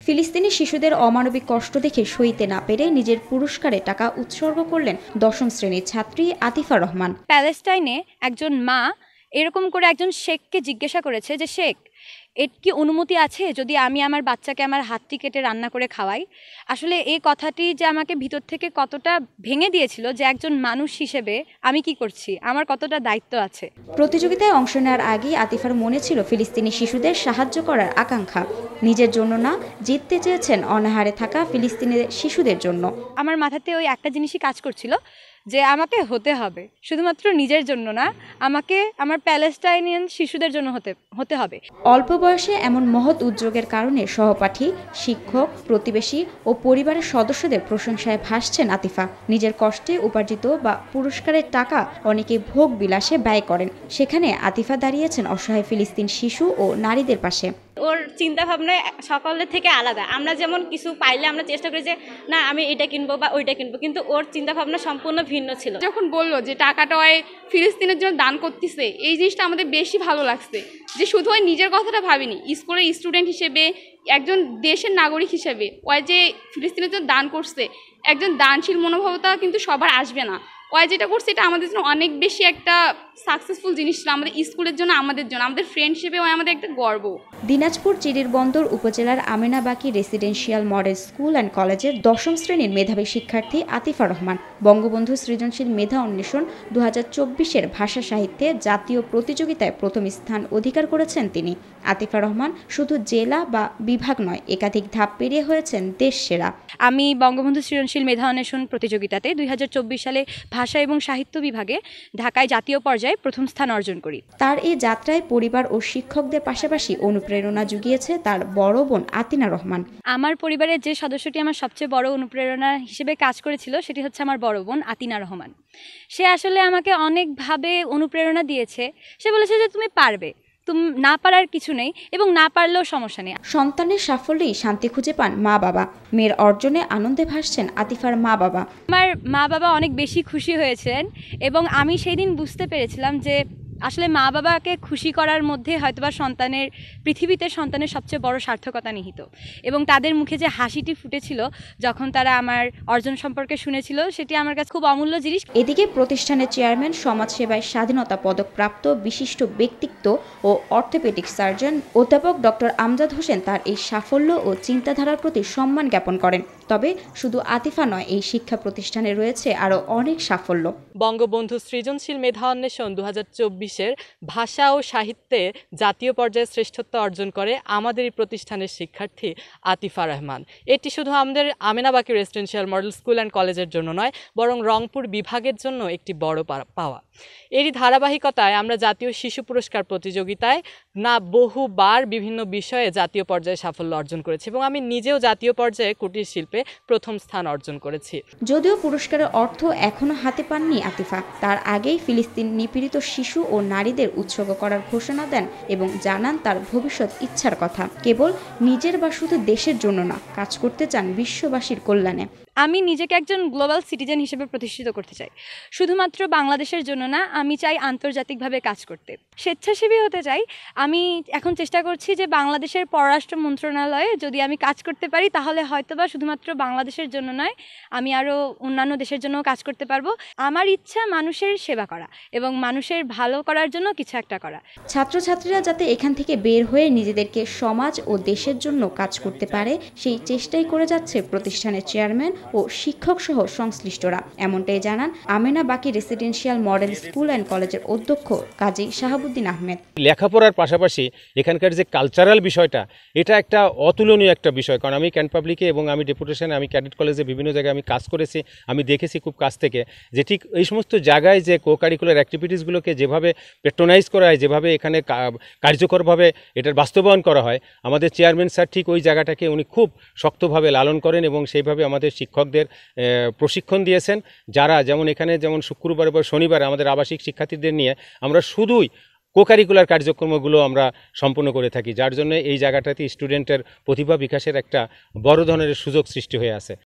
ফিলিস্তিনি শিশুদের অমানবিক কষ্ট দেখে সইতে না পেরে নিজের পুরস্কারে টাকা উৎসর্গ করলেন দশম শ্রেণীর ছাত্রী আতিফা রহমান। প্যালেস্টাইনে একজন মা এরকম করে একজন শেখকে জিজ্ঞাসা করেছে যে শেখ, এর কি অনুমতি আছে যদি আমি আমার বাচ্চাকে আমার হাতটি কেটে রান্না করে খাওয়াই? আসলে এই কথাটি যে আমাকে ভিতর থেকে কতটা ভেঙে দিয়েছিল যে একজন মানুষ হিসেবে আমি কি করছি, আমার কতটা দায়িত্ব আছে। প্রতিযোগিতায় অংশ নেওয়ার আগেই আতিফার মনে ছিল ফিলিস্তিনি শিশুদের সাহায্য করার আকাঙ্ক্ষা। নিজের জন্য না, জিততে চেয়েছেন অনাহারে থাকা ফিলিস্তিনের শিশুদের জন্য। আমার মাথাতে ওই একটা জিনিসই কাজ করছিল যে আমাকে হতে হবে, শুধুমাত্র নিজের জন্য না, আমাকে আমার প্যালেস্টাইনিয়ান শিশুদের জন্য হতে হবে। অল্প বয়সে এমন মহৎ উদ্যোগের কারণে সহপাঠী, শিক্ষক, প্রতিবেশী ও পরিবারের সদস্যদের প্রশংসায় ভাসছেন আতিফা। নিজের কষ্টে উপার্জিত বা পুরস্কারের টাকা অনেকে ভোগ বিলাসে ব্যয় করেন, সেখানে আতিফা দাঁড়িয়েছেন অসহায় ফিলিস্তিন শিশু ও নারীদের পাশে। ওর চিন্তা ভাবনা সকলের থেকে আলাদা। আমরা যেমন কিছু পাইলে আমরা চেষ্টা করি যে না আমি এটা কিনবো বা ওইটা কিনবো, কিন্তু ওর চিন্তা ভাবনা সম্পূর্ণ ভিন্ন ছিল। যখন বললো যে টাকাটা ওই ফিলিস্তিনের জন্য দান করতেছে, এই জিনিসটা আমাদের বেশি ভালো লাগছে যে শুধু ওই নিজের কথাটা ভাবিনি, স্কুলের স্টুডেন্ট হিসেবে, একজন দেশের নাগরিক হিসেবে ওই যে ফিলিস্তিনের জন্য দান করছে, একজন দানশীল মনোভাবতা কিন্তু সবার আসবে না। ওই যেটা করছে এটা আমাদের জন্য অনেক বেশি একটা সাকসেসফুল জিনিস ছিল, আমাদের স্কুলের জন্য, আমাদের জন্য, আমাদের ফ্রেন্ড হিসেবে ওই আমাদের একটা গর্ব। দিনাজপুর চিরিরবন্দর উপজেলার আমেনা বাকি রেসিডেন্সিয়াল মডেল স্কুল অ্যান্ড কলেজের দশম শ্রেণীর মেধাবী শিক্ষার্থী আতিফা রহমান বঙ্গবন্ধু সৃজনশীল মেধা অন্বেষণ 2024-এর ভাষা সাহিত্যে জাতীয় প্রতিযোগিতায় প্রথম স্থান অধিকার করেছেন তিনি। আতিফা রহমান শুধু জেলা বা বিভাগ নয়, একাধিক ধাপ পেরিয়ে হয়েছেন দেশ সেরা। আমি বঙ্গবন্ধু সৃজনশীল মেধা অন্বেষণ প্রতিযোগিতাতে 2024 সালে ভাষা এবং সাহিত্য বিভাগে ঢাকায় জাতীয় পর্যায়ে প্রথম স্থান অর্জন করি। তার এই যাত্রায় পরিবার ও শিক্ষকদের পাশাপাশি অনুপ্রেরণা জুগিয়েছে তার বড় বোন আতিনা রহমান। আমার পরিবারের যে সদস্যটি আমার সবচেয়ে বড় অনুপ্রেরণা হিসেবে কাজ করেছিল সেটি হচ্ছে আমার বড় বোন আতিনা রহমান। সে আসলে আমাকে অনেকভাবে অনুপ্রেরণা দিয়েছে। সে বলেছে যে তুমি পারবে, তুমি না পারার কিছু নেই এবং না পারলেও সমস্যা নেই। সন্তানের সাফল্যেই শান্তি খুঁজে পান মা বাবা। মেয়ের অর্জনে আনন্দে ভাসছেন আতিফার মা বাবা। আমার মা বাবা অনেক বেশি খুশি হয়েছেন এবং আমি সেই দিন বুঝতে পেরেছিলাম যে আসলে মা বাবাকে খুশি করার মধ্যে হয়তোবা পৃথিবীতে সন্তানের সবচেয়ে বড় সার্থকতা নিহিত, এবং তাদের মুখে যে হাসিটি ফুটেছিল যখন তারা আমার অর্জন সম্পর্কে শুনেছিল সেটি আমার কাছে খুব অমূল্য জিনিস। এদিকে প্রতিষ্ঠানের চেয়ারম্যান, সমাজসেবায় স্বাধীনতা পদকপ্রাপ্ত বিশিষ্ট ব্যক্তিত্ব ও অর্থোপেডিক সার্জন অধ্যাপক ডক্টর আমজাদ হোসেন তার এই সাফল্য ও চিন্তাধারার প্রতি সম্মান জ্ঞাপন করেন। তবে শুধু আতিফা নয়, এই শিক্ষা প্রতিষ্ঠানে রয়েছে আরও অনেক সাফল্য। বঙ্গবন্ধু সৃজনশীল মেধা অন্বেষণ 2024-এর ভাষা ও সাহিত্যে জাতীয় পর্যায়ে শ্রেষ্ঠত্ব অর্জন করে আমাদের এই প্রতিষ্ঠানের শিক্ষার্থী আতিফা রহমান। এটি শুধু আমাদের আমেনা বাকি রেসিডেন্সিয়াল মডেল স্কুল অ্যান্ড কলেজের জন্য নয়, বরং রংপুর বিভাগের জন্য একটি বড় পাওয়া। এরই ধারাবাহিকতায় আমরা জাতীয় শিশু পুরস্কার প্রতিযোগিতায় বহুবার বিভিন্ন বিষয়ে জাতীয় পর্যায়ে সাফল্য অর্জন করেছি এবং আমি নিজেও জাতীয় পর্যায়ে কুটির শিল্পে প্রথম স্থান অর্জন করেছি। যদিও পুরস্কারের অর্থ এখনো হাতে পাননি আতিফা, তার আগেই ফিলিস্তিন নিপীড়িত শিশু ও নারীদের উৎসর্গ করার ঘোষণা দেন এবং জানান তার ভবিষ্যৎ ইচ্ছার কথা। কেবল নিজের বা শুধু দেশের জন্য না, কাজ করতে চান বিশ্ববাসীর কল্যাণে। আমি নিজেকে একজন গ্লোবাল সিটিজেন হিসেবে প্রতিষ্ঠিত করতে চাই। শুধুমাত্র বাংলাদেশের জন্য না, আমি চাই আন্তর্জাতিকভাবে কাজ করতে, স্বেচ্ছাসেবী হতে চাই। আমি এখন চেষ্টা করছি যে বাংলাদেশের পররাষ্ট্র মন্ত্রণালয়ে যদি আমি কাজ করতে পারি তাহলে হয়তোবা শুধুমাত্র বাংলাদেশের জন্য নয়, আমি আরও অন্যান্য দেশের জন্যও কাজ করতে পারবো। আমার ইচ্ছা মানুষের সেবা করা এবং মানুষের ভালো করার জন্য কিছু একটা করা। ছাত্রছাত্রীরা যাতে এখান থেকে বের হয়ে নিজেদেরকে সমাজ ও দেশের জন্য কাজ করতে পারে, সেই চেষ্টাই করে যাচ্ছে প্রতিষ্ঠানের চেয়ারম্যান ও শিক্ষক সহ সংশ্লিষ্টরা। এমনটাই জানান আমেনা বাকি রেসিডেন্সিয়াল মডেল স্কুল অ্যান্ড কলেজের অধ্যক্ষ কাজী শাহাবুদ্দিন আহমেদ। লেখাপড়ার পাশাপাশি এখানকার যে কালচারাল বিষয়টা, এটা একটা অতুলনীয় একটা বিষয়। কারণ আমি ক্যান্ট পাবলিকে এবং আমি ডেপুটেশনে, আমি ক্যাডেট কলেজে বিভিন্ন জায়গায় আমি কাজ করেছি, আমি দেখেছি খুব কাছ থেকে যে ঠিক এই সমস্ত জায়গায় যে কো কারিকুলার অ্যাক্টিভিটিসগুলোকে যেভাবে পেট্রোনাইজ করা হয়, যেভাবে এখানে কার্যকরভাবে এটার বাস্তবায়ন করা হয়, আমাদের চেয়ারম্যান স্যার ঠিক ওই জায়গাটাকে উনি খুব শক্তভাবে লালন করেন এবং সেইভাবে আমাদের শিক্ষকদের প্রশিক্ষণ দিয়েছেন। যারা যেমন এখানে যেমন শুক্রবার বা শনিবার আমাদের আবাসিক শিক্ষার্থীদের নিয়ে আমরা শুধুই কোকারিকুলার কার্যক্রমগুলো আমরা সম্পন্ন করে থাকি, যার জন্য এই জায়গাটাতে স্টুডেন্টের প্রতিভা বিকাশের একটা বড় ধরনের সুযোগ সৃষ্টি হয়ে আছে।